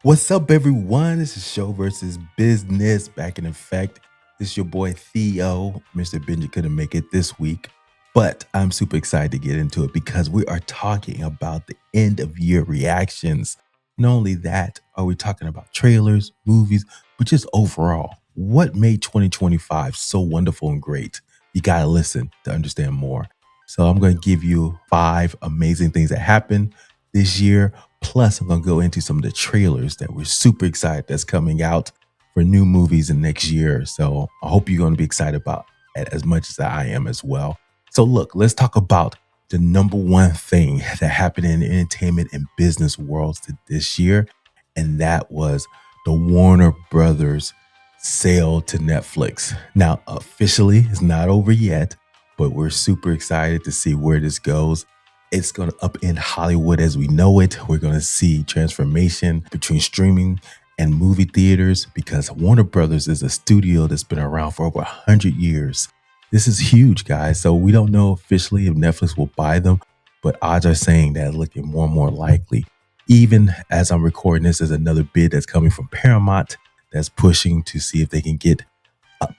What's up, everyone? This is Show versus Business back in effect. This is your boy Theo. Mr. Benja couldn't make it this week, but I'm super excited to get into it because we are talking about the end of year reactions. Not only that, are we talking about trailers, movies, but just overall, what made 2025 so wonderful and great? You got to listen to understand more. So, I'm going to give you 5 amazing things that happened this year. Plus, I'm going to go into some of the trailers that we're super excited that's coming out for new movies in next year. So I hope you're going to be excited about it as much as I am as well. So look, let's talk about the number one thing that happened in the entertainment and business worlds this year. And that was the Warner Brothers sale to Netflix. Now, officially, it's not over yet, but we're super excited to see where this goes. It's going to upend Hollywood as we know it. We're going to see transformation between streaming and movie theaters because Warner Brothers is a studio that's been around for over 100 years. This is huge, guys. So we don't know officially if Netflix will buy them, but odds are saying that it's looking more and more likely. Even as I'm recording this, there's another bid that's coming from Paramount that's pushing to see if they can get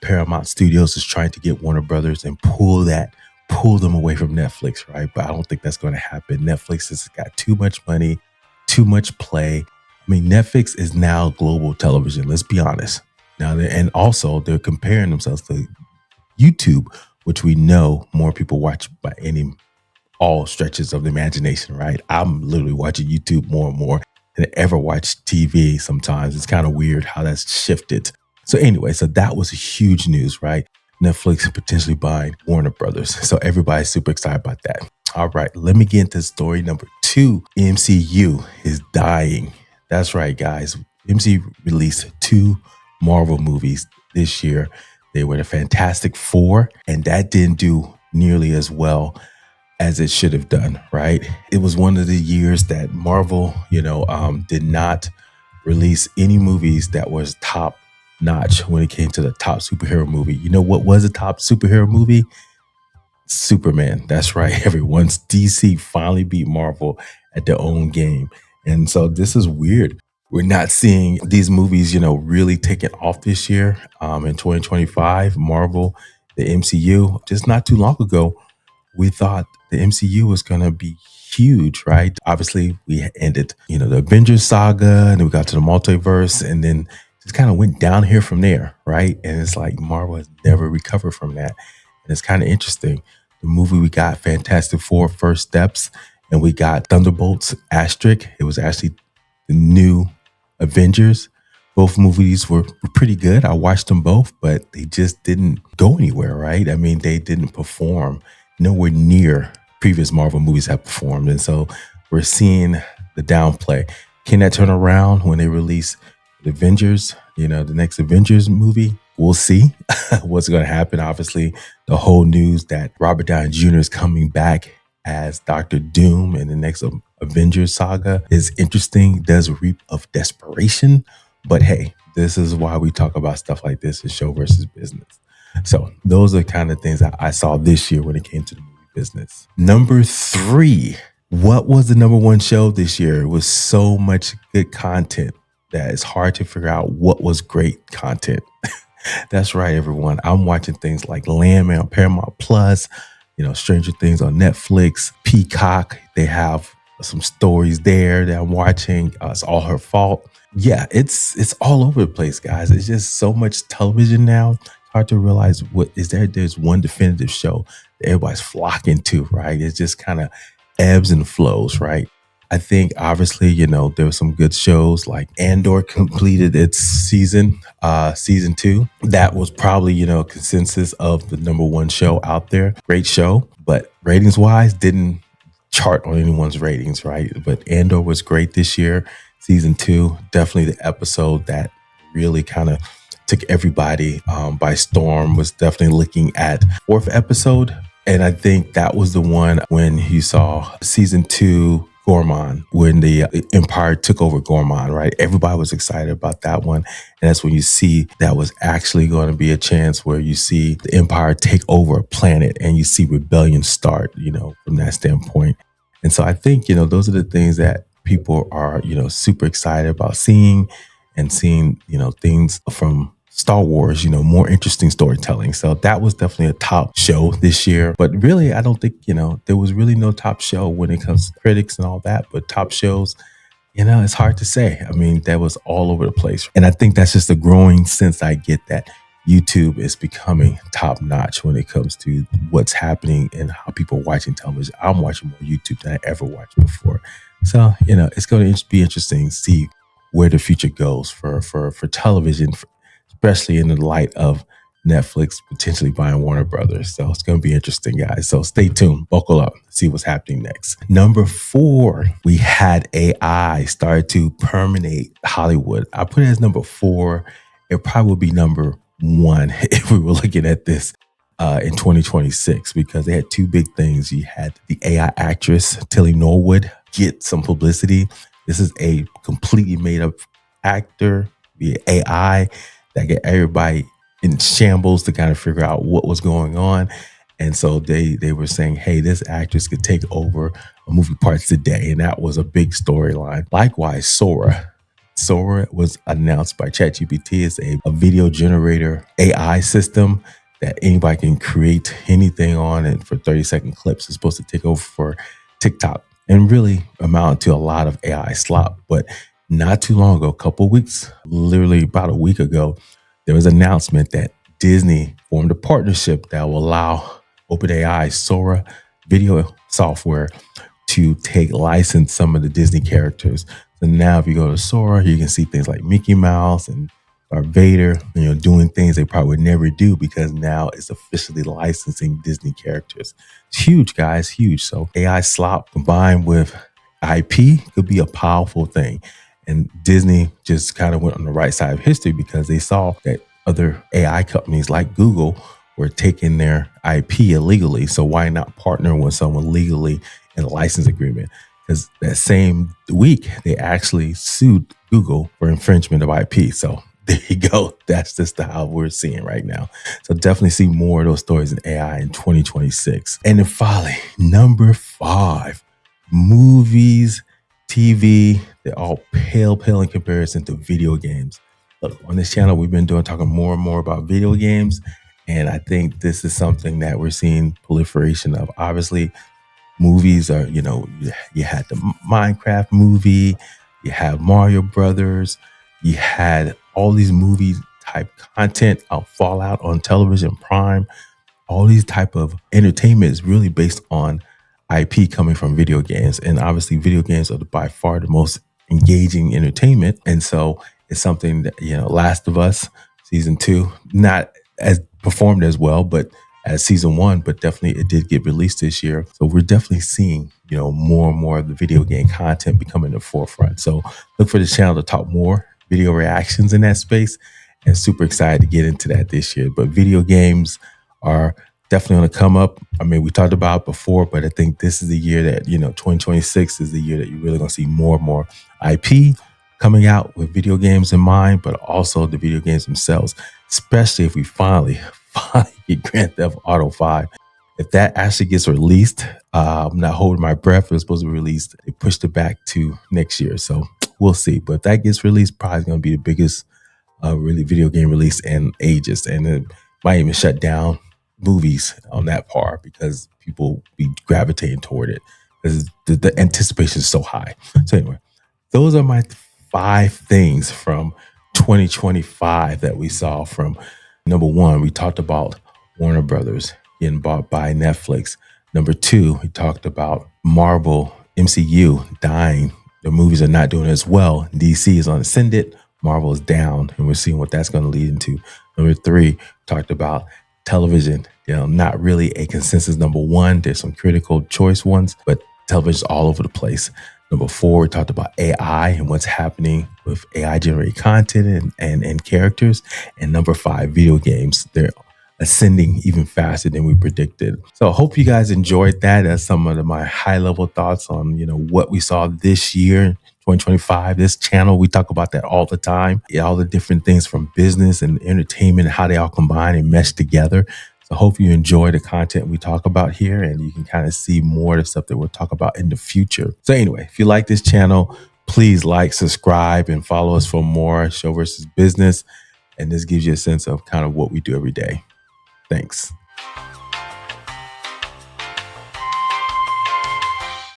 Paramount Studios is trying to get Warner Brothers and pull them away from Netflix, right? But I don't think that's going to happen. Netflix has got too much money, too much play. I mean, Netflix is now global television. Let's be honest. Now, and also they're comparing themselves to YouTube, which we know more people watch by any all stretches of the imagination, right? I'm literally watching YouTube more and more than I ever watch TV. Sometimes it's kind of weird how that's shifted. So anyway, so that was huge news, right? Netflix potentially buying Warner Brothers. So everybody's super excited about that. All right, let me get into story number 2. MCU is dying. That's right, guys. MCU released 2 Marvel movies this year. They were the Fantastic Four, and that didn't do nearly as well as it should have done, right? It was one of the years that Marvel, did not release any movies that was top notch when it came to the top superhero movie. You know what was a top superhero movie? Superman. That's right, everyone's DC finally beat Marvel at their own game. And so this is weird. We're not seeing these movies, really taking off this year in 2025. Marvel, the MCU, just not too long ago, we thought the MCU was going to be huge, right? Obviously, we ended, the Avengers saga, and then we got to the multiverse, and then just kind of went down here from there, right? And it's like Marvel has never recovered from that. And it's kind of interesting. The movie we got, Fantastic Four, First Steps, and we got Thunderbolts, Asterisk. It was actually the new Avengers. Both movies were pretty good. I watched them both, but they just didn't go anywhere, right? I mean, they didn't perform nowhere near previous Marvel movies have performed. And so we're seeing the downplay. Can that turn around when they release the Avengers, the next Avengers movie? We'll see what's going to happen. Obviously, the whole news that Robert Downey Jr. is coming back as Doctor Doom in the next Avengers saga is interesting. Does reap of desperation. But hey, this is why we talk about stuff like this in Show versus Business. So those are the kind of things that I saw this year when it came to the movie business. Number 3, what was the number 1 show this year? It was so much good content that it's hard to figure out what was great content. That's right, everyone. I'm watching things like Landman on Paramount Plus, Stranger Things on Netflix, Peacock. They have some stories there that I'm watching. It's All Her Fault. Yeah, it's all over the place, guys. It's just so much television now. Hard to realize what is there. There's one definitive show that everybody's flocking to, right? It just kind of ebbs and flows, right? I think obviously, there were some good shows like Andor completed its season 2. That was probably, consensus of the number 1 show out there. Great show, but ratings wise didn't chart on anyone's ratings, right? But Andor was great this year. Season 2, definitely the episode that really kind of took everybody by storm. Was definitely looking at 4th episode. And I think that was the one when you saw season 2 Gorman, when the Empire took over Gorman, right? Everybody was excited about that one. And that's when you see that was actually going to be a chance where you see the Empire take over a planet and you see rebellion start, from that standpoint. And so I think, those are the things that people are, super excited about seeing, things from Star Wars, more interesting storytelling. So that was definitely a top show this year. But really, I don't think, there was really no top show when it comes to critics and all that. But top shows, it's hard to say. I mean, that was all over the place. And I think that's just a growing sense I get that YouTube is becoming top notch when it comes to what's happening and how people are watching television. I'm watching more YouTube than I ever watched before. So, it's going to be interesting to see where the future goes for television, especially in the light of Netflix potentially buying Warner Brothers. So it's going to be interesting, guys. So stay tuned, buckle up, see what's happening next. Number 4, we had AI start to permeate Hollywood. I put it as number 4. It probably would be number 1 if we were looking at this in 2026, because they had two big things. You had the AI actress Tilly Norwood get some publicity. This is a completely made up actor via AI that get everybody in shambles to kind of figure out what was going on. And so they were saying, hey, this actress could take over a movie parts today. And that was a big storyline. Likewise, Sora. Sora was announced by ChatGPT as a video generator AI system that anybody can create anything on, and for 30-second clips. It's supposed to take over for TikTok and really amount to a lot of AI slop. But not too long ago, a couple of weeks, literally about a week ago, there was an announcement that Disney formed a partnership that will allow OpenAI Sora video software to license some of the Disney characters. So now if you go to Sora, you can see things like Mickey Mouse and Darth Vader, doing things they probably would never do, because now it's officially licensing Disney characters. It's huge, guys, huge. So AI slop combined with IP could be a powerful thing. And Disney just kind of went on the right side of history, because they saw that other AI companies like Google were taking their IP illegally. So why not partner with someone legally in a license agreement? Because that same week, they actually sued Google for infringement of IP. So there you go. That's just how we're seeing right now. So definitely see more of those stories in AI in 2026. And then finally, number 5, movies, TV, they're all pale in comparison to video games. Look, on this channel, we've been talking more and more about video games. And I think this is something that we're seeing proliferation of. Obviously, movies are, you had the Minecraft movie, you have Mario Brothers, you had all these movie type content, Fallout on television, Prime. All these type of entertainment is really based on IP coming from video games. And obviously video games are by far the most engaging entertainment. And so it's something that, Last of Us season 2, not as performed as well, but as season 1, but definitely it did get released this year. So we're definitely seeing, more and more of the video game content becoming the forefront. So look for this channel to talk more video reactions in that space, and super excited to get into that this year. But video games are definitely on the come up. I mean, we talked about it before, but I think this is the year that, 2026 is the year that you're really going to see more and more IP coming out with video games in mind, but also the video games themselves, especially if we finally get Grand Theft Auto 5. If that actually gets released, I'm not holding my breath. It was supposed to be released. They pushed it back to next year. So we'll see. But if that gets released, probably going to be the biggest really video game release in ages. And it might even shut down movies on that part, because people be gravitating toward it, because the anticipation is so high. So anyway, those are my 5 things from 2025 that we saw. From number 1, we talked about Warner Brothers getting bought by Netflix. Number 2, we talked about Marvel MCU dying. The movies are not doing as well. DC is on ascendant, Marvel is down, and we're seeing what that's going to lead into. Number 3, talked about television, not really a consensus number 1. There's some critical choice ones, but television's all over the place. Number 4, we talked about AI and what's happening with AI generated content and characters. And number 5, video games. They're ascending even faster than we predicted. So I hope you guys enjoyed that. As some of my high level thoughts on, what we saw this year, 2025. This channel, we talk about that all the time. All the different things from business and entertainment, how they all combine and mesh together So I hope you enjoy the content we talk about here, and you can kind of see more of the stuff that we'll talk about in the future. So anyway, if you like this channel, please like, subscribe, and follow us for more Show versus Business. And this gives you a sense of kind of what we do every day. Thanks.